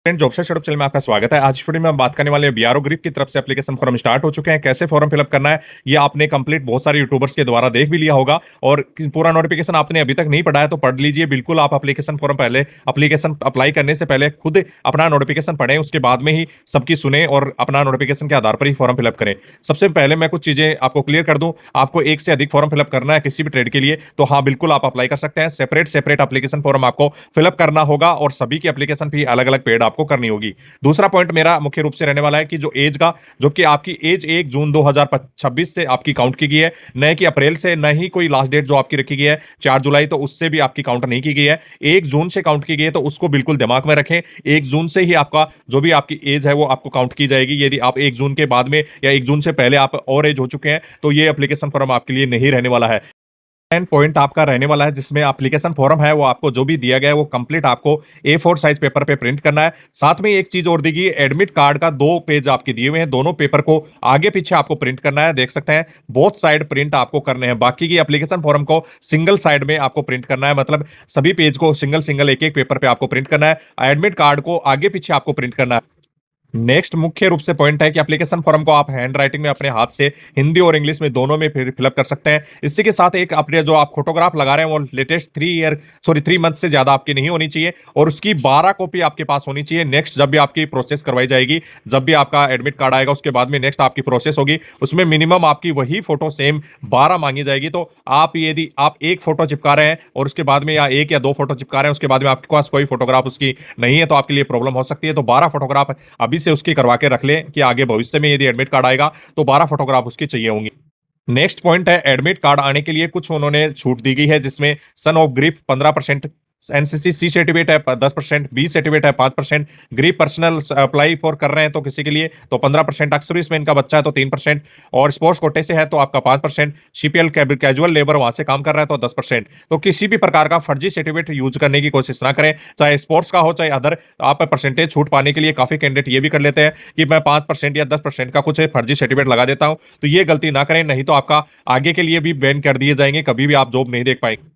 Friend job से YouTube channel में आपका स्वागत है। आज वीडियो में हम बात करने वाले हैं बीआरओ ग्रिप की तरफ से एप्लीकेशन फॉर्म स्टार्ट हो चुके हैं। कैसे फॉर्म फिलअप करना है ये आपने कंप्लीट बहुत सारे यूट्यूबर्स के द्वारा देख भी लिया होगा और पूरा नोटिफिकेशन आपने अभी तक नहीं पढ़ा है तो पढ़ लीजिए। बिल्कुल आप एप्लीकेशन फॉर्म पहले एप्लीकेशन अप्लाई करने से पहले खुद अपना नोटिफिकेशन पढ़ें, उसके बाद में ही सबकी सुने और अपना नोटिफिकेशन के आधार पर ही फॉर्म फिलअप करें। सबसे पहले मैं कुछ चीजें आपको क्लियर कर दूं। आपको एक से अधिक फॉर्म फिलअप करना है किसी भी ट्रेड के लिए तो हाँ बिल्कुल आप अप्लाई कर सकते हैं। सेपरेट सेपरेट एप्लीकेशन फॉर्म आपको फिलअप करना होगा और सभी की एप्लीकेशन फी अलग अलग पेड आपको करनी होगी। दूसरा पॉइंट मेरा मुख्य रूप से रहने वाला है कि जो एज का, जो कि आपकी एज 1 जून 2026 से आपकी काउंट की गई है, न कि अप्रैल से, न ही कोई लास्ट डेट जो आपकी रखी गई है 4 जुलाई तो उससे भी आपकी काउंट नहीं की गई है। 1 जून से काउंट की गई है तो उसको बिल्कुल दिमाग में रखें। 1 जून से ही आपका जो भी आपकी एज है वो आपको काउंट की जाएगी। यदि आप 1 जून के बाद में या 1 जून से पहले आप और एज हो चुके हैं तो ये एप्लीकेशन फॉर्म आपके लिए नहीं रहने वाला है। एंड पॉइंट आपका रहने वाला है जिसमें एप्लीकेशन फॉर्म है वो आपको जो भी दिया गया है वो कंप्लीट आपको A4 साइज पेपर पे प्रिंट करना है। साथ में एक चीज और दी गई, एडमिट कार्ड का 2 पेज आपके दिए हुए हैं, दोनों पेपर को आगे पीछे आपको प्रिंट करना है। देख सकते हैं बोथ साइड प्रिंट आपको करने हैं। बाकी की एप्लीकेशन फॉर्म को सिंगल साइड में आपको प्रिंट करना है, मतलब सभी पेज को सिंगल सिंगल एक एक पेपर पे आपको प्रिंट करना है। एडमिट कार्ड को आगे पीछे आपको प्रिंट करना है। नेक्स्ट मुख्य रूप से पॉइंट है कि एप्लीकेशन फॉर्म को आप हैंड राइटिंग में अपने हाथ से हिंदी और इंग्लिश में दोनों में फिलअप कर सकते हैं। इसी के साथ एक अपने जो आप फोटोग्राफ लगा रहे हैं वो लेटेस्ट 3 मंथ से ज्यादा आपकी नहीं होनी चाहिए और उसकी 12 कॉपी आपके पास होनी चाहिए। नेक्स्ट जब भी आपकी प्रोसेस करवाई जाएगी, जब भी आपका एडमिट कार्ड आएगा उसके बाद में नेक्स्ट आपकी प्रोसेस होगी, उसमें मिनिमम आपकी वही फोटो सेम 12 मांगी जाएगी। तो आप यदि आप एक फोटो चिपका रहे हैं और उसके बाद में या 1 या 2 फोटो चिपका रहे हैं उसके बाद में आपके पास कोई फोटोग्राफ उसकी नहीं है तो आपके लिए प्रॉब्लम हो सकती है। तो 12 फोटोग्राफ अभी से उसकी करवा के रख लें कि आगे भविष्य में यदि एडमिट कार्ड आएगा तो 12 फोटोग्राफ उसकी चाहिए होंगी। नेक्स्ट पॉइंट है एडमिट कार्ड आने के लिए कुछ उन्होंने छूट दी गई है जिसमें सन ऑफ ग्रिप 15%, एनसीसी सी सर्टिफिकेट है 10%, बी सर्टिफिकेट है 5%, ग्रीप पर्सनल अप्लाई फॉर कर रहे हैं तो किसी के लिए तो 15%, एक्स-सर्विसमैन का बच्चा है तो 3% और स्पोर्ट्स कोटे से है तो आपका 5%, सीपीएल कैजुअल लेबर वहां से काम कर रहा है तो 10%। तो किसी भी प्रकार का फर्जी सर्टिफिकेट यूज करने की कोशिश ना करें, चाहे स्पोर्ट्स का हो चाहे अदर। आप परसेंटेज छूट पाने के लिए काफी कैंडिडेट ये भी कर लेते हैं कि मैं 5% या 10% का कुछ फर्जी सर्टिफिकेट लगा देता हूं, तो ये गलती ना करें, नहीं तो आपका आगे के लिए भी बैन कर दिए जाएंगे, कभी भी आप जॉब नहीं देख पाएंगे।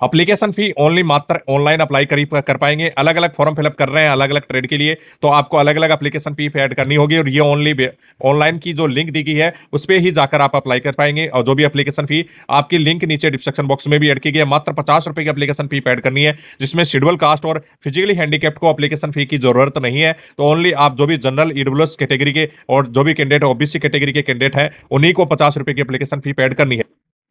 एप्लीकेशन फी ओनली मात्र ऑनलाइन अप्लाई कर पाएंगे। अलग अलग फॉर्म फिलअप कर रहे हैं अलग अलग ट्रेड के लिए तो आपको अलग अलग एप्लीकेशन फी ऐड करनी होगी और ये ओनली ऑनलाइन की जो लिंक दी गई है उस पर ही जाकर आप अप्लाई कर पाएंगे। और जो भी एप्लीकेशन फी आपकी लिंक नीचे डिस्क्रिप्शन बॉक्स में भी ऐड की गई है, मात्र 50 रुपए की एप्लीकेशन फी ऐड करनी है, जिसमें शेड्यूल कास्ट और फिजिकली हैंडीकैप्ड को एप्लीकेशन फी की जरूरत नहीं है। तो ओनली आप जो भी जनरल ईडब्ल्यूएस कैटेगरी के और जो भी कैंडिडेट ओबीसी कैटेगरी के कैंडिडेट है उन्हीं को 50 रुपए की एप्लीकेशन फी ऐड करनी है।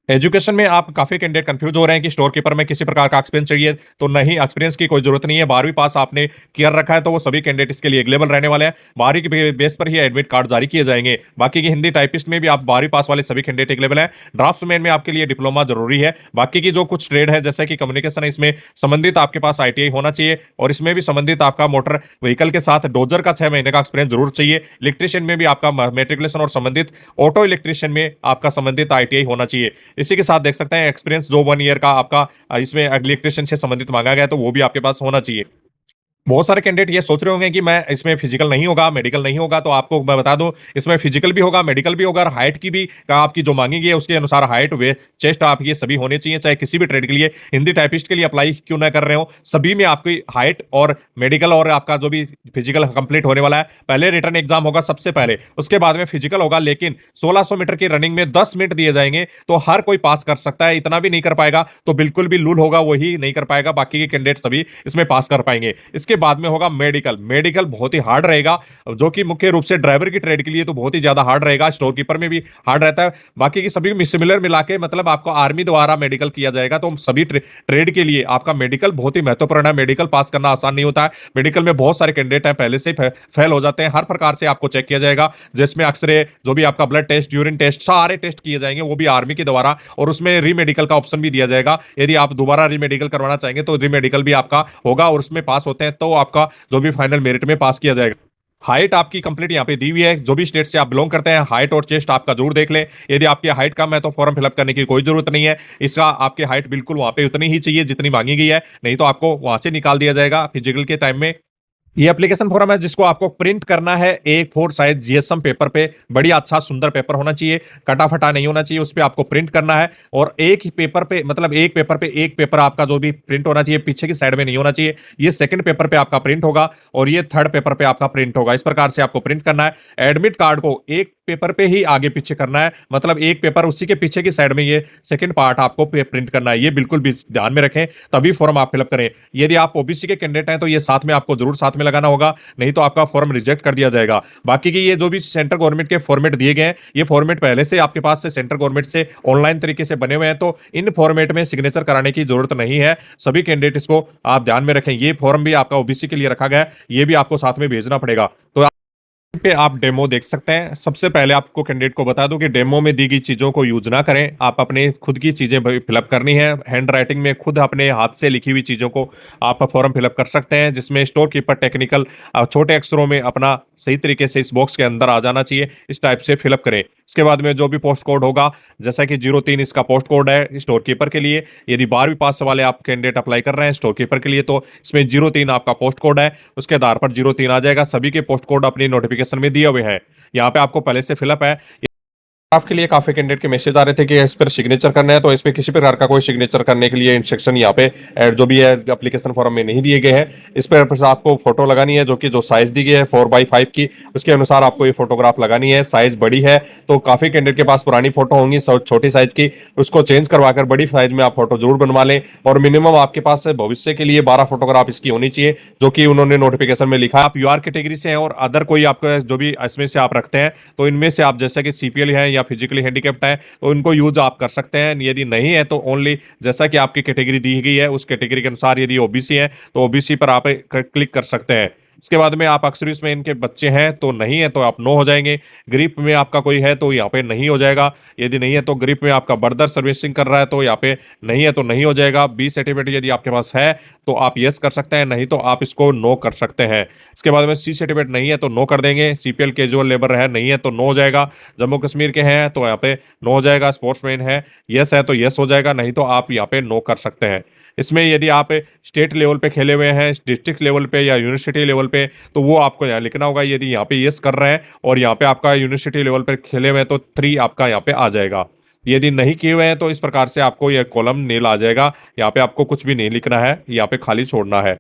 एजुकेशन में आप काफी कैंडिडेट कंफ्यूज हो रहे हैं कि स्टोर कीपर में किसी प्रकार का एक्सपीरियंस चाहिए, तो नहीं, एक्सपीरियंस की कोई जरूरत नहीं है। 12वीं पास आपने किया रखा है तो वो सभी कैंडिडेट इसके लिए अवेलेबल रहने वाले हैं। 12वीं के बेस पर ही एडमिट कार्ड जारी किए जाएंगे। बाकी की हिंदी टाइपिस्ट में भी आप 12वीं पास वाले सभी कैंडिडेट अवेलेबल हैं। ड्राफ्ट्समैन में आपके लिए डिप्लोमा जरूरी है। बाकी की जो कुछ ट्रेड है जैसे कि कम्युनिकेशन है, इसमें संबंधित आपके पास आईटीआई होना चाहिए और इसमें भी संबंधित आपका मोटर व्हीकल के साथ डोजर का 6 महीने का एक्सपीरियंस जरूर चाहिए। इलेक्ट्रिशियन में भी आपका मेट्रिकुलेशन और संबंधित ऑटो इलेक्ट्रिशियन में आपका संबंधित आईटीआई होना चाहिए। इसी के साथ देख सकते हैं एक्सपीरियंस जो 1 ईयर का आपका इसमें इलेक्ट्रिशियन से संबंधित मांगा गया है तो वो भी आपके पास होना चाहिए। बहुत सारे कैंडिडेट ये सोच रहे होंगे कि मैं इसमें फिजिकल नहीं होगा मेडिकल नहीं होगा, तो आपको मैं बता दूं इसमें फिजिकल भी होगा मेडिकल भी होगा और हाइट की भी का आपकी जो मांगी गई है उसके अनुसार हाइट वे चेस्ट आप ये सभी होने चाहिए। चाहे किसी भी ट्रेड के लिए हिंदी टाइपिस्ट के लिए अप्लाई क्यों ना कर रहे हो, सभी में आपकी हाइट और मेडिकल और आपका जो भी फिजिकल कंप्लीट होने वाला है। पहले रिटर्न एग्जाम होगा सबसे पहले, उसके बाद में फिजिकल होगा, लेकिन 1600 मीटर की रनिंग में 10 मिनट दिए जाएंगे तो हर कोई पास कर सकता है। इतना भी नहीं कर पाएगा तो बिल्कुल भी लूल होगा वही नहीं कर पाएगा, बाकी के कैंडिडेट सभी इसमें पास कर पाएंगे। इसके बाद में होगा मेडिकल। मेडिकल बहुत ही हार्ड रहेगा, जो कि मुख्य रूप से ड्राइवर की ट्रेड के लिए तो बहुत ही ज्यादा हार्ड रहेगा, स्टोर कीपर में भी हार्ड रहता है। बाकी की सभी सिमिलर मिला के मतलब आपको आर्मी द्वारा मेडिकल किया जाएगा, तो सभी ट्रेड के लिए आपका मेडिकल बहुत ही महत्वपूर्ण है। मेडिकल पास करना आसान नहीं होता है। मेडिकल में बहुत सारे कैंडिडेट हैं पहले से फेल हो जाते हैं। हर प्रकार से आपको चेक किया जाएगा, जिसमें एक्सरे, जो भी आपका ब्लड टेस्ट, यूरिन टेस्ट, सारे टेस्ट किए जाएंगे, वो भी आर्मी के द्वारा। और उसमें रीमेडिकल का ऑप्शन भी दिया जाएगा, यदि आप दोबारा रीमेडिकल करवाना चाहेंगे तो रीमेडिकल भी आपका होगा और उसमें पास होते हैं तो आपका जो भी फाइनल मेरिट में पास किया जाएगा। हाइट आपकी कंप्लीट यहाँ पे दी हुई है, जो भी स्टेट से आप बिलोंग करते हैं हाइट और चेस्ट आपका जरूर देख लें। यदि आपकी हाइट कम है तो फॉर्म फिलअप करने की कोई जरूरत नहीं है। इसका आपकी हाइट बिल्कुल वहां पे उतनी ही चाहिए जितनी मांगी गई है, नहीं तो आपको वहां से निकाल दिया जाएगा फिजिकल के टाइम में। ये एप्लीकेशन फॉर्म है जिसको आपको प्रिंट करना है A4 साइज जीएसएम पेपर पे। बढ़िया अच्छा सुंदर पेपर होना चाहिए, कटा फटा नहीं होना चाहिए। उस पे आपको प्रिंट करना है और एक ही पेपर पे, मतलब एक पेपर पे एक पेपर आपका जो भी प्रिंट होना चाहिए, पीछे की साइड में नहीं होना चाहिए। ये सेकंड पेपर पे आपका प्रिंट होगा और ये थर्ड पेपर पे आपका प्रिंट होगा। इस प्रकार से आपको प्रिंट करना है। एडमिट कार्ड को एक पेपर पे ही आगे पीछे करना है, मतलब एक पेपर उसी के पीछे की साइड में ये सेकंड पार्ट आपको प्रिंट करना है। ये बिल्कुल भी ध्यान में रखें, तभी फॉर्म आप फिलअप करें। यदि आप ओबीसी के कैंडिडेट हैं तो ये साथ में आपको जरूर साथ में लगाना होगा, नहीं तो आपका फॉर्म रिजेक्ट कर दिया जाएगा। बाकी की ये जो भी सेंट्रल गवर्नमेंट के फॉर्मेट दिए गए हैं, ये फॉर्मेट पहले से आपके पास से सेंट्रल गवर्नमेंट से ऑनलाइन तरीके से बने हुए हैं, तो इन फॉर्मेट में सिग्नेचर कराने की जरूरत नहीं है। सभी कैंडिडेट इसको आप ध्यान में रखें। ये फॉर्म भी आपका ओबीसी के लिए रखा गया है, ये भी आपको साथ में भेजना पड़ेगा। तो पे आप डेमो देख सकते हैं। सबसे पहले आपको कैंडिडेट को बता दूं कि डेमो में दी गई चीजों को यूज ना करें। आप अपने खुद की चीजें फिलअप करनी है, हैंड राइटिंग में खुद अपने हाथ से लिखी हुई चीजों को आप फॉर्म फिलअप कर सकते हैं, जिसमें स्टोर कीपर टेक्निकल छोटे अक्षरों में अपना सही तरीके से इस बॉक्स के अंदर आ जाना चाहिए। इस टाइप से फिलअप करें। इसके बाद में जो भी पोस्ट कोड होगा, जैसा कि 03 इसका पोस्ट कोड है स्टोर कीपर के लिए। यदि 12वीं पास वाले आप कैंडिडेट अप्लाई कर रहे हैं स्टोर कीपर के लिए, तो इसमें 03 आपका पोस्ट कोड है, उसके आधार पर 03 आ जाएगा। सभी के पोस्ट कोड अपनी नोटिफिकेशन में दिए हुए हैं, यहाँ पे आपको पहले से फिलअप है। आपके लिए काफी कैंडिडेट के मैसेज आ रहे थे कि इस पर सिग्नेचर करना है, तो इस पे किसी प्रकार का कोई सिग्नेचर करने के लिए इंस्ट्रक्शन यहाँ पे जो भी है एप्लीकेशन फॉर्म में नहीं दिए गए हैं। इस पर आपको फोटो लगानी है, जो साइज दी गई है 4x5 की, उसके अनुसार आपको ये फोटोग्राफ लगानी है। साइज बड़ी है तो काफी कैंडिडेट के पास पुरानी फोटो होंगी छोटी साइज की, उसको चेंज करवाकर बड़ी साइज में आप फोटो जरूर बनवा लें। और मिनिमम आपके पास भविष्य के लिए 12 फोटोग्राफ इसकी होनी चाहिए, जो कि उन्होंने नोटिफिकेशन में लिखा है। आप यूआर कैटेगरी से हैं और अदर कोई आपको जो भी इसमें से आप रखते हैं, तो इनमें से आप जैसे कि सीपीएल है या फिजिकली हैंडीकैप्ड है, तो इनको यूज आप कर सकते हैं। यदि नहीं है तो ओनली जैसा कि आपकी कैटेगरी दी गई है उस कैटेगरी के अनुसार, यदि ओबीसी है तो ओबीसी पर आप क्लिक कर सकते हैं। इसके बाद में आप अक्सर इसमें इनके बच्चे हैं तो नहीं है तो आप नो हो जाएंगे। ग्रिप में आपका कोई है तो यहाँ पे नहीं हो जाएगा। यदि नहीं है तो ग्रिप में आपका ब्रदर सर्विसिंग कर रहा है तो यहाँ पे नहीं है तो नहीं हो जाएगा। बी सर्टिफिकेट यदि आपके पास है तो आप यस कर सकते हैं, नहीं तो आप इसको नो कर सकते हैं। इसके बाद में सी सर्टिफिकेट नहीं है तो नो कर देंगे। सीपीएल कैजुअल लेबर है नहीं है तो नो हो जाएगा। जम्मू कश्मीर के हैं तो यहाँ पे नो हो जाएगा। स्पोर्ट्समैन है यस है तो यस हो जाएगा, नहीं तो आप यहाँ पे नो कर सकते हैं। इसमें यदि आप स्टेट लेवल पे खेले हुए हैं, डिस्ट्रिक्ट लेवल पे या यूनिवर्सिटी लेवल पे, तो वो आपको यहाँ लिखना होगा। यदि यहाँ पे यस कर रहे हैं और यहाँ पे आपका यूनिवर्सिटी लेवल पे खेले हुए हैं तो 3 आपका यहाँ पे आ जाएगा। यदि नहीं किए हुए हैं तो इस प्रकार से आपको यह कॉलम नील आ जाएगा। यहाँ पे आपको कुछ भी नहीं लिखना है, यहाँ पे खाली छोड़ना है।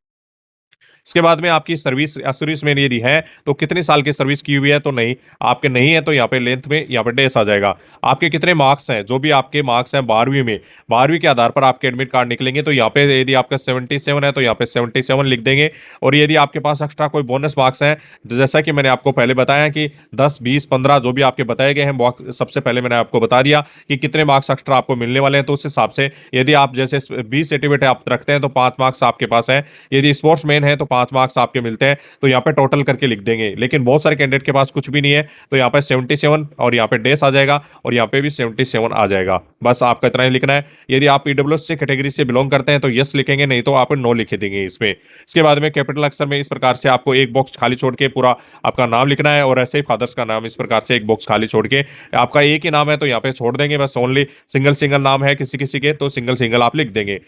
इसके बाद में आपकी सर्विस में यदि है तो कितने साल की सर्विस की हुई है, तो नहीं आपके नहीं है तो यहाँ पे लेंथ में यहाँ पे डेस आ जाएगा। आपके कितने मार्क्स हैं, जो भी आपके मार्क्स हैं 12वीं में, 12वीं के आधार पर आपके एडमिट कार्ड निकलेंगे। तो यहाँ पे यदि आपका 77 है तो यहाँ पे 77 लिख देंगे। और यदि आपके पास एक्स्ट्रा कोई बोनस मार्क्स हैं, तो जैसा कि मैंने आपको पहले बताया कि 10 20 15 जो भी आपके बताए गए हैं, सबसे पहले मैंने आपको बता दिया कि कितने मार्क्स एक्स्ट्रा आपको मिलने वाले हैं। तो उस हिसाब से यदि आप जैसे 20 सर्टिफिकेट आप रखते हैं तो 5 मार्क्स आपके पास है। यदि स्पोर्ट्स मैन है तो 5 मार्क्स आपके मिलते हैं, तो यहाँ पे टोटल करके लिख देंगे। लेकिन बहुत सारे कैंडिडेट के पास कुछ भी नहीं है, तो यहाँ पे 77 और यहाँ पे डेस आ जाएगा और यहाँ पे भी 77 आ जाएगा। बस आपका इतना ही लिखना है। यदि आप ईडब्ल्यूएस से कैटेगरी से बिलोंग करते हैं तो यस लिखेंगे, नहीं तो आप नो लिखे देंगे इसमें। इसके बाद में कैपिटल अक्षर में इस प्रकार से आपको एक बॉक्स खाली छोड़ के पूरा आपका नाम लिखना है, और ऐसे ही फादर्स का नाम इस प्रकार से एक बॉक्स खाली छोड़ के, आपका एक ही नाम है तो यहाँ पे छोड़ देंगे। बस ओनली सिंगल सिंगल नाम है किसी किसी के, तो सिंगल सिंगल आप लिख देंगे।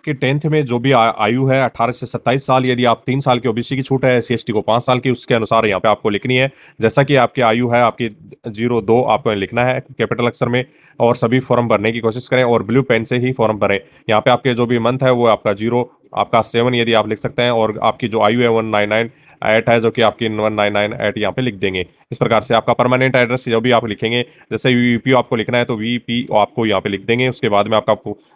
कि 10th में जो भी आयु है 18 से 27 साल, यदि आप 3 साल की ओबीसी की छूट है, एससी एसटी को 5 साल की, उसके अनुसार यहाँ पे आपको लिखनी है। जैसा कि आपकी आयु है आपकी 02 आपको लिखना है कैपिटल अक्षर में। और सभी फॉर्म भरने की कोशिश करें और ब्लू पेन से ही फॉर्म भरें। यहाँ पे आपके जो भी मंथ है वो आपका 0 आपका 7 यदि आप लिख सकते हैं, और आपकी जो आयु है 199 है, जो कि आपकी 199 यहाँ पे लिख देंगे। इस प्रकार से आपका परमानेंट एड्रेस जो भी आप लिखेंगे, जैसे वीपी आपको लिखना है तो वीपी आपको यहाँ पे लिख देंगे। उसके बाद में आपका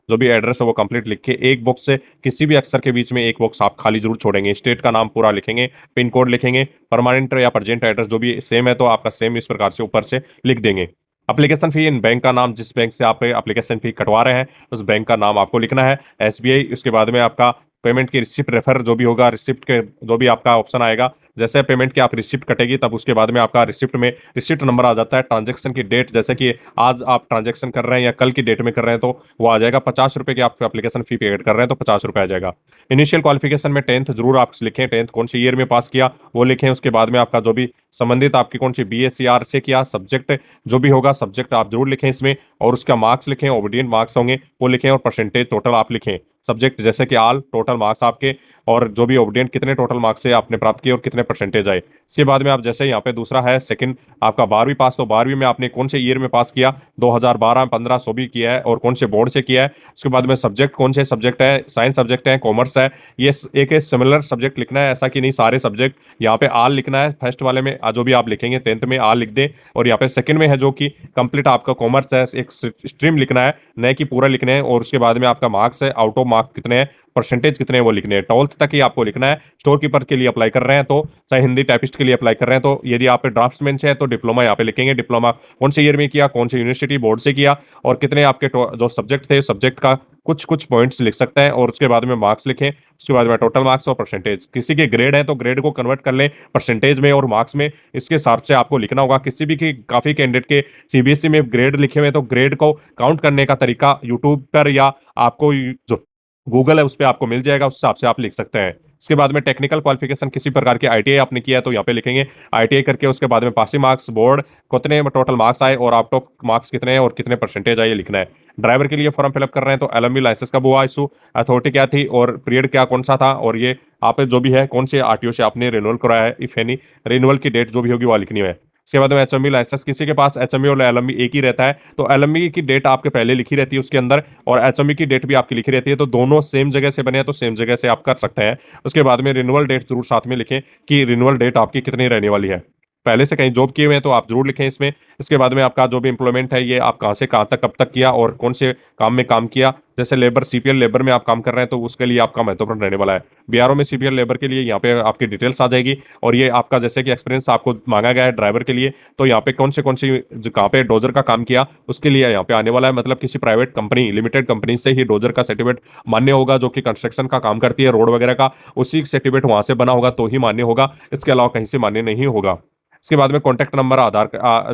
जो भी एड्रेस है वो कंप्लीट लिख के एक बॉक्स से किसी भी अक्षर के बीच में एक बॉक्स आप खाली जरूर छोड़ेंगे। स्टेट का नाम पूरा लिखेंगे, पिन कोड लिखेंगे, परमानेंट या प्रेजेंट एड्रेस जो भी सेम है तो आपका सेम इस प्रकार से ऊपर से लिख देंगे। एप्लीकेशन फी, इन बैंक का नाम, जिस बैंक से आप एप्लीकेशन फी कटवा रहे हैं उस बैंक का नाम आपको लिखना है, एसबीआई। उसके बाद में आपका पेमेंट की रिसिप्ट रेफर जो भी होगा, रिसिप्ट के जो भी आपका ऑप्शन आएगा, जैसे पेमेंट की आप रिसिप्ट कटेगी तब उसके बाद में आपका रिसिप्ट में रिसिप्ट नंबर आ जाता है। ट्रांजैक्शन की डेट, जैसे कि आज आप ट्रांजैक्शन कर रहे हैं या कल की डेट में कर रहे हैं तो वो आ जाएगा। 50 रुपये की आप एप्लीकेशन फी पेड कर रहे हैं तो 50 रुपये आ जाएगा। इनिशियल क्वालिफिकेशन में 10th जरूर आप लिखें, 10th कौन सी ईयर में पास किया वो लिखें। उसके बाद में आपका जो भी संबंधित आपकी कौन सी बीएससीआर से किया, सब्जेक्ट जो भी होगा सब्जेक्ट आप जरूर लिखें इसमें, और उसका मार्क्स लिखें, ओबीडियंट मार्क्स होंगे वो लिखें, और परसेंटेज टोटल आप लिखें। सब्जेक्ट जैसे कि आल टोटल मार्क्स आपके, और जो भी ओबिडिएंट कितने टोटल मार्क्स से आपने प्राप्त किए और कितने परसेंटेज आए। इसके बाद में आप जैसे यहाँ पे दूसरा है सेकंड आपका 12वीं पास, तो 12वीं में आपने कौन से ईयर में पास किया, 2012 15 सौ भी किया है और कौन से बोर्ड से किया है। उसके बाद में सब्जेक्ट कौन से सब्जेक्ट है, साइंस सब्जेक्ट है, कॉमर्स है, ये एक सिमिलर सब्जेक्ट लिखना है, ऐसा कि नहीं सारे सब्जेक्ट। यहाँ पे आल लिखना है फर्स्ट वाले में, जो भी आप लिखेंगे 10th में आल लिख दे, और यहाँ पे सेकंड में है जो कि कंप्लीट आपका कॉमर्स है, एक स्ट्रीम लिखना है, न कि पूरा लिखना है। और उसके बाद में आपका मार्क्स है, आउट ऑफ मार्क्स कितने हैं, परसेंटेज कितने हैं वो लिखने हैं। 12th तक ही आपको लिखना है। स्टोर कीपर के लिए अप्लाई कर रहे हैं तो, चाहे हिंदी टाइपिस्ट के लिए अप्लाई कर रहे हैं तो, यदि आप ड्राफ्ट्समैन से है तो डिप्लोमा यहाँ पे लिखेंगे, डिप्लोमा कौन से ईयर में किया, कौन से यूनिवर्सिटी बोर्ड से किया, और कितने आपके जो सब्जेक्ट थे, सब्जेक्ट का कुछ कुछ पॉइंट्स लिख सकते हैं, और उसके बाद में मार्क्स लिखें। उसके बाद में टोटल मार्क्स और परसेंटेज, किसी के ग्रेड है तो ग्रेड को कन्वर्ट कर लें परसेंटेज में और मार्क्स में, इसके हिसाब से आपको लिखना होगा। किसी भी की काफ़ी कैंडिडेट के सीबीएसई में ग्रेड लिखे हुए हैं, तो ग्रेड को काउंट करने का तरीका यूट्यूब पर या आपको जो गूगल है उस पर आपको मिल जाएगा, उस हिसाब से आप लिख सकते हैं। इसके बाद में टेक्निकल क्वालिफिकेशन किसी प्रकार की आईटीआई आपने किया है तो यहाँ पे लिखेंगे आईटीआई करके, उसके बाद में पासिंग मार्क्स, बोर्ड कितने टोटल मार्क्स आए और आउट ऑफ मार्क्स कितने हैं और कितने परसेंटेज आए, ये लिखना है। ड्राइवर के लिए फॉर्म फिलअप कर रहे हैं तो एलएमवी लाइसेंस कब हुआ इशू, अथॉरिटी क्या थी और पीरियड क्या कौन सा था, और ये आप जो भी है कौन से आरटीओ से आपने रिन्यूअल कराया है, इफ एनी रिन्यूअल की डेट जो भी होगी वो लिखनी है। इसके बाद में एचएमवी लाइसेंस, किसी के पास एचएमवी और एलएमवी एक ही रहता है तो एलएमवी की डेट आपके पहले लिखी रहती है उसके अंदर, और एचएमवी की डेट भी आपकी लिखी रहती है, तो दोनों सेम जगह से बने हैं तो सेम जगह से आप कर सकते हैं। उसके बाद में रिन्यूअल डेट जरूर साथ में लिखें कि रिन्यूअल डेट आपकी कितनी रहने वाली है। पहले से कहीं जॉब किए हुए हैं तो आप जरूर लिखें इसमें। इसके बाद में आपका जो भी एम्प्लॉयमेंट है ये आप कहाँ से कहाँ तक कब तक किया और कौन से काम में काम किया, जैसे लेबर सीपीएल लेबर में आप काम कर रहे हैं तो उसके लिए आपका महत्वपूर्ण रहने वाला है। बीआरओ में सीपीएल लेबर के लिए यहाँ पे आपकी डिटेल्स आ जाएगी, और ये आपका जैसे कि एक्सपीरियंस आपको मांगा गया है ड्राइवर के लिए, तो यहाँ पे कौन सी कहाँ पे डोजर का काम किया उसके लिए यहाँ पे आने वाला है। मतलब किसी प्राइवेट कंपनी लिमिटेड कंपनी से ही डोजर का सर्टिफिकेट मान्य होगा, जो कि कंस्ट्रक्शन का काम करती है रोड वगैरह का, उसी सर्टिफिकेट वहां से बना होगा तो ही मान्य होगा, इसके अलावा कहीं से मान्य नहीं होगा। इसके बाद में कॉन्टैक्ट नंबर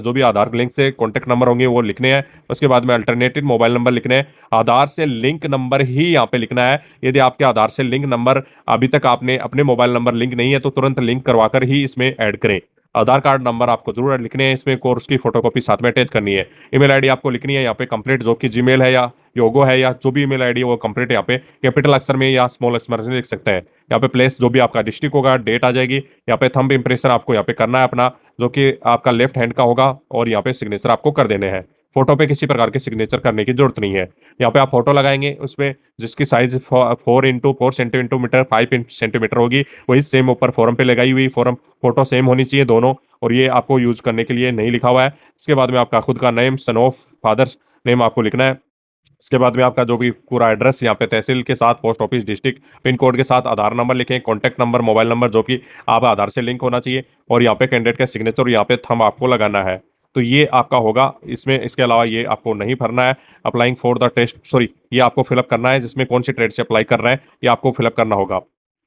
जो भी आधार लिंक से कॉन्टैक्ट नंबर होंगे वो लिखने हैं। उसके बाद में अल्टरनेटिव मोबाइल नंबर लिखने हैं। आधार से लिंक नंबर ही यहाँ पे लिखना है। यदि आपके आधार से लिंक नंबर अभी तक आपने अपने मोबाइल नंबर लिंक नहीं है तो तुरंत लिंक करवाकर ही इसमें ऐड करें। आधार कार्ड नंबर आपको जरूर लिखने हैं इसमें, कोर्स की फोटोकॉपी साथ में अटैच करनी है। ईमेल आईडी आपको लिखनी है यहाँ पे कंप्लीट, जो कि जीमेल है या योगो है या जो भी ईमेल आईडी है वो कंप्लीट यहाँ पे कैपिटल अक्षर में या स्मॉल अक्षर में लिख सकते हैं। यहाँ पे प्लेस जो भी आपका डिस्ट्रिक्ट होगा, डेट आ जाएगी। यहाँ पे थंब इंप्रेशन आपको यहाँ पे करना है अपना, जो कि आपका लेफ्ट हैंड का होगा, और यहाँ पे सिग्नेचर आपको कर देने हैं। फोटो पे किसी प्रकार के सिग्नेचर करने की जरूरत नहीं है। यहाँ पे आप फोटो लगाएंगे उसमें जिसकी साइज 4x4 सेंटीमीटर 5 सेंटीमीटर होगी, वही सेम ऊपर फॉर्म पे लगाई हुई फॉर्म फोटो सेम होनी चाहिए दोनों, और ये आपको यूज करने के लिए नहीं लिखा हुआ है। इसके बाद में आपका खुद का name, son of father's name आपको लिखना है। इसके बाद में आपका जो भी पूरा एड्रेस यहाँ पे तहसील के साथ, post office, district, pin code के साथ, आधार नंबर लिखें, कॉन्टैक्ट नंबर, मोबाइल नंबर जो कि आप आधार से लिंक होना चाहिए, और यहाँ पे कैंडिडेट का सिग्नेचर और यहाँ पे थंब आपको लगाना है। तो ये आपका होगा इसमें। इसके अलावा ये आपको नहीं भरना है। अप्लाइंग फॉर द टेस्ट ये आपको फिलअप करना है, जिसमें कौन सी ट्रेड से अप्लाई कर रहे हैं ये आपको फिलअप करना होगा।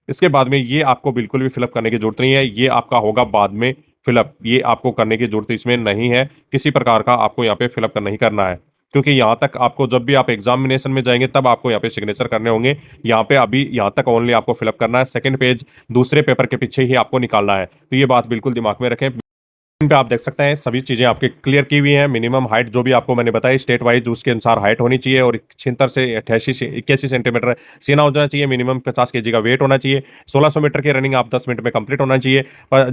इसके बाद में ये आपको बिल्कुल भी फिलअप करने की जरूरत नहीं है, ये आपका होगा बाद में फिलअप, ये आपको करने की जरूरत इसमें नहीं है। किसी प्रकार का आपको यहाँ पे फिलअप नहीं करना है, क्योंकि यहाँ तक आपको जब भी आप एग्जामिनेशन में जाएंगे तब आपको यहाँ पे सिग्नेचर करने होंगे। यहाँ पे अभी यहाँ तक ओनली आपको फिलअप करना है। सेकंड पेज दूसरे पेपर के पीछे ही आपको निकालना है, तो ये बात बिल्कुल दिमाग में रखें। पे आप देख सकते हैं सभी चीजें आपके क्लियर की हुई हैं। मिनिमम हाइट जो भी आपको मैंने बताई स्टेट वाइज उसके अनुसार हाइट होनी चाहिए, और 76 से 88 से 81 सेंटीमीटर सीना होना चाहिए। मिनिमम 50 केजी का वेट होना चाहिए। 1600 मीटर की रनिंग आप 10 मिनट में कंप्लीट होना चाहिए।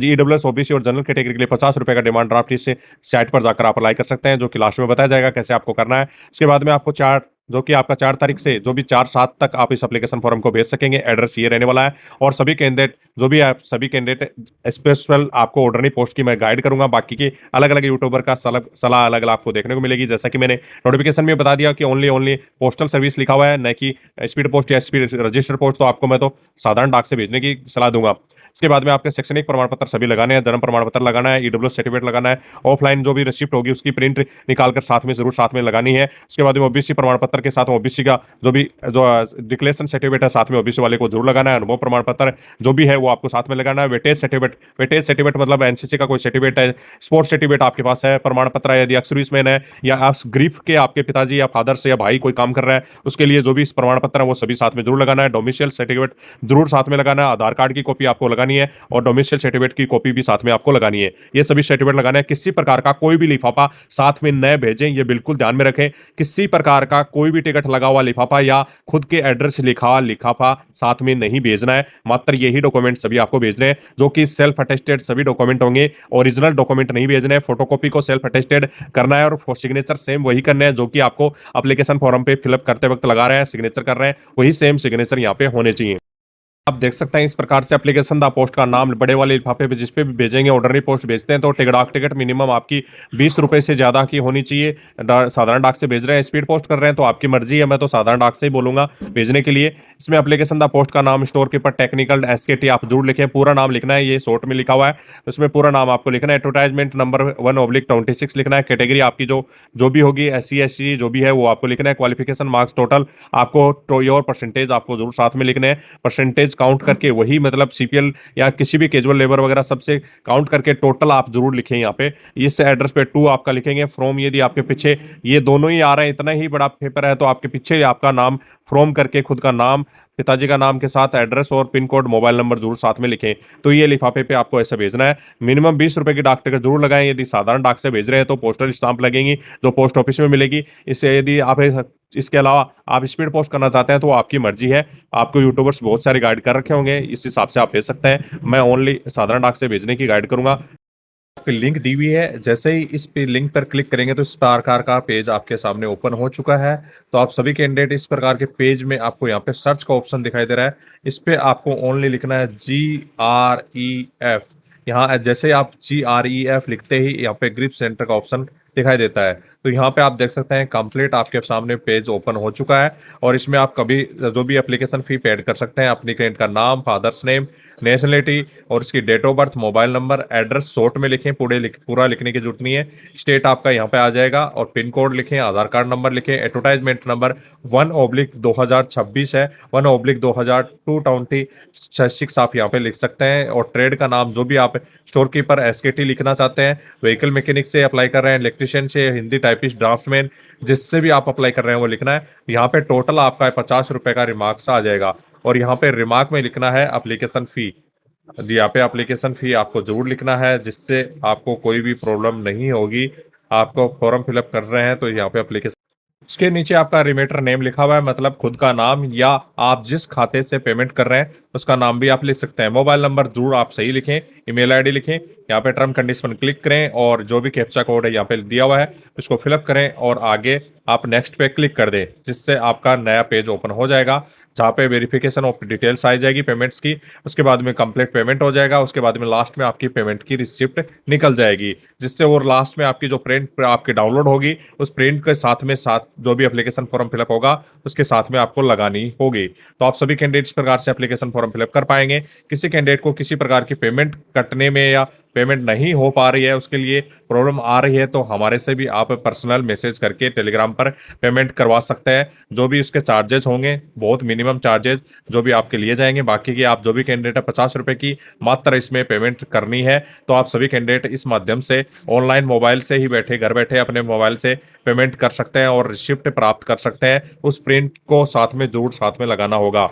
ईडब्ल्यूएस ओबीसी और जनरल कैटेगरी के लिए 50 रुपए का डिमांड ड्राफ्ट इससे साइट पर जाकर आप अप्लाई कर सकते हैं, जो कि लास्ट में बताया जाएगा कैसे आपको करना है। उसके बाद में आपको 4 जो कि आपका 4 तारीख से जो भी 4/7 तक आप इस एप्लीकेशन फॉर्म को भेज सकेंगे। एड्रेस ये रहने वाला है, और सभी कैंडिडेट जो भी आप सभी कैंडिडेट स्पेशल आपको ऑर्डर नहीं पोस्ट की मैं गाइड करूंगा। बाकी की अलग अलग यूट्यूबर का सलाह अलग अलग आपको देखने को मिलेगी। जैसा कि मैंने नोटिफिकेशन में बता दिया कि ओनली पोस्टल सर्विस लिखा हुआ है, न कि स्पीड पोस्ट या स्पीड रजिस्टर पोस्ट, तो आपको मैं तो साधारण डाक से भेजने की सलाह दूंगा। इसके बाद में आपके शैक्षणिक प्रमाण पत्र सभी लगाने हैं, जन्म प्रमाण पत्र लगाना है, ईडब्ल्यू सर्टिफिकेट लगाना है, ऑफलाइन जो भी रिसिप्ट होगी उसकी प्रिंट निकालकर साथ में जरूर साथ में लगानी है। उसके बाद में ओबीसी प्रमाण पत्र के साथ ओबीसी का जो भी डिक्लेरेशन सर्टिफिकेट है साथ में ओबीसी वाले को जरूर लगाना है। अनुभव प्रमाण पत्र जो भी है वो आपको साथ में लगाना है। वेटेज सर्टिफिकेट मतलब एनसीसी का कोई सर्टिफिकेट है, स्पोर्ट्स सर्टिफिकेट आपके पास है, प्रमाण पत्र है, यदि एक्स सर्विसमैन है या आप ग्रीफ के आपके पिताजी या फादर से या भाई कोई काम कर रहा है उसके लिए जो भी प्रमाण पत्र है वो सभी साथ में जरूर लगाना है। डोमिशियल सर्टिफिकेट जरूर साथ में लगाना है। आधार कार्ड की कॉपी आपको लगानी है और डोमिसाइल सर्टिफिकेट की कॉपी भी साथ में आपको लगानी है। ये सभी सर्टिफिकेट लगाना है। किसी प्रकार का कोई भी लिफाफा साथ में न भेजें, ये बिल्कुल ध्यान में रखें। किसी प्रकार का कोई भी टिकट लगा हुआ लिफाफा या खुद के एड्रेस लिखा लिफाफा साथ में नहीं भेजना है। मात्र यही डॉक्यूमेंट सभी आपको भेजने हैं, जो कि सेल्फ अटेस्टेड सभी डॉक्यूमेंट होंगे। ओरिजिनल डॉक्यूमेंट नहीं भेजने हैं, फोटोकॉपी को सेल्फ अटेस्टेड करना है और सिग्नेचर सेम वही करने हैं जो कि आपको एप्लीकेशन फॉर्म पे फिलअप करते वक्त लगा रहे हैं, सिग्नेचर कर रहे हैं, वही सेम सिग्नेचर यहाँ पे होने चाहिए। आप देख सकते हैं इस प्रकार से एप्लीकेशन द पोस्ट का नाम बड़े वाले लिफाफे पे जिस पे भी भेजेंगे, ऑर्डनरी पोस्ट भेजते हैं तो डाक टिकट मिनिमम आपकी 20 रुपए से ज्यादा की होनी चाहिए। साधारण डाक से भेज रहे हैं, स्पीड पोस्ट कर रहे हैं तो आपकी मर्जी है, मैं तो साधारण डाक से ही बोलूंगा भेजने के लिए। इसमें एप्लीकेशन द पोस्ट का नाम, स्टोर कीपर टेक्निकल SKT आप जरूर लिखें, पूरा नाम लिखना है, ये शॉर्ट में लिखा हुआ है, उसमें पूरा नाम आपको लिखना है। एडवर्टाइजमेंट नंबर 1/26 लिखना है। कैटेगरी आपकी जो भी होगी, SC SC जो भी है वो आपको लिखना है। क्वालिफिकेशन मार्क्स टोटल आपको योर परसेंटेज आपको जरूर साथ में लिखने हैं। परसेंटेज काउंट करके वही मतलब CPL या किसी भी कैजुअल लेबर वगैरह सबसे काउंट करके टोटल आप जरूर लिखें यहाँ पे। इस एड्रेस पे 2 आपका लिखेंगे। फ्रॉम यदि आपके पीछे ये दोनों ही आ रहे हैं, इतना ही बड़ा पेपर है तो आपके पीछे आपका नाम फ्रॉम करके खुद का नाम, पिताजी का नाम के साथ एड्रेस और पिन कोड मोबाइल नंबर जरूर साथ में लिखें। तो ये लिफाफे पे आपको ऐसे भेजना है। मिनिमम 20 रुपए की डाक टिकट जरूर लगाएं। यदि साधारण डाक से भेज रहे हैं तो पोस्टल स्टाम्प लगेगी जो पोस्ट ऑफिस में मिलेगी। इससे यदि आप इसके अलावा आप स्पीड पोस्ट करना चाहते हैं तो आपकी मर्जी है। आपको यूट्यूबर्स बहुत सारे गाइड कर रखे होंगे, इस हिसाब से आप भेज सकते हैं। मैं ओनली साधारण डाक से भेजने की गाइड करूंगा। आपकी लिंक दी हुई है, जैसे ही इस पे लिंक पर क्लिक करेंगे तो स्टार कार का पेज आपके सामने ओपन हो चुका है। तो आप सभी कैंडिडेट इस प्रकार के पेज में आपको यहाँ पे सर्च का ऑप्शन दिखाई दे रहा है, इस पे आपको ओनली लिखना है GREF। यहाँ जैसे ही आप GREF लिखते ही यहाँ पे ग्रिप सेंटर का ऑप्शन दिखाई देता है। तो यहाँ पे आप देख सकते हैं कंप्लीट आपके सामने पेज ओपन हो चुका है और इसमें आप कभी जो भी एप्लीकेशन फी पेड कर सकते हैं, अपनी क्लाइंट का नाम, फादर्स नेम, नेशनलिटी और उसकी date of birth, mobile number, address short में लिखें, पूरा लिखने की जरूरत नहीं है। स्टेट आपका यहाँ पे आ जाएगा और पिन कोड लिखें, आधार कार्ड नंबर लिखें। एडवर्टाइजमेंट नंबर 1/2026 है, 1/2026 आप यहाँ पे लिख सकते हैं। और ट्रेड का नाम जो भी आप स्टोर कीपर SKT लिखना चाहते हैं, व्हीकल मैकेनिक से अप्लाई कर रहे हैं, इलेक्ट्रिशियन से, हिंदी टाइपिस्ट, ड्राफ्टमैन, जिससे भी आप अप्लाई कर रहे हैं वो लिखना है। यहाँ पे टोटल आपका 50 रुपए का रिमार्क्स आ जाएगा और यहाँ पे रिमार्क में लिखना है एप्लीकेशन फी। यहाँ पे एप्लीकेशन फी आपको जरूर लिखना है, जिससे आपको कोई भी प्रॉब्लम नहीं होगी। आपको फॉर्म फिलअप कर रहे हैं तो यहाँ पे एप्लीकेशन, उसके नीचे आपका रिमेटर नेम लिखा हुआ है, मतलब खुद का नाम या आप जिस खाते से पेमेंट कर रहे हैं उसका नाम भी आप लिख सकते हैं। मोबाइल नंबर जरूर आप सही लिखें, ईमेल आईडी लिखें। यहाँ पे टर्म कंडीशन पर क्लिक करें और जो भी कैप्चा कोड है यहाँ पे दिया हुआ है उसको फिलअप करें और आगे आप नेक्स्ट पे क्लिक कर दें, जिससे आपका नया पेज ओपन हो जाएगा जहाँ पे वेरिफिकेशन ऑफ डिटेल्स आ जाएगी पेमेंट्स की। उसके बाद में कंप्लीट पेमेंट हो जाएगा, उसके बाद में लास्ट में आपकी पेमेंट की रिसिप्ट निकल जाएगी, जिससे वो लास्ट में आपकी जो प्रिंट आपकी डाउनलोड होगी उस प्रिंट के साथ जो भी एप्लीकेशन फॉर्म फिलअप होगा उसके साथ में आपको लगानी होगी। तो आप सभी कैंडिडेट इस प्रकार से एप्लीकेशन फॉर्म फिलअप कर पाएंगे। किसी कैंडिडेट को किसी प्रकार की पेमेंट कटने में या पेमेंट नहीं हो पा रही है, उसके लिए प्रॉब्लम आ रही है, तो हमारे से भी आप पर्सनल मैसेज करके टेलीग्राम पर पेमेंट करवा सकते हैं। जो भी उसके चार्जेस होंगे, बहुत मिनिमम चार्जेस जो भी आपके लिए जाएंगे। बाकी की आप जो भी कैंडिडेट है 50 रुपए की मात्र इसमें पेमेंट करनी है। तो आप सभी कैंडिडेट इस माध्यम से ऑनलाइन मोबाइल से ही बैठे, घर बैठे अपने मोबाइल से पेमेंट कर सकते हैं और रिसिप्ट प्राप्त कर सकते हैं। उस प्रिंट को साथ में जरूर साथ में लगाना होगा।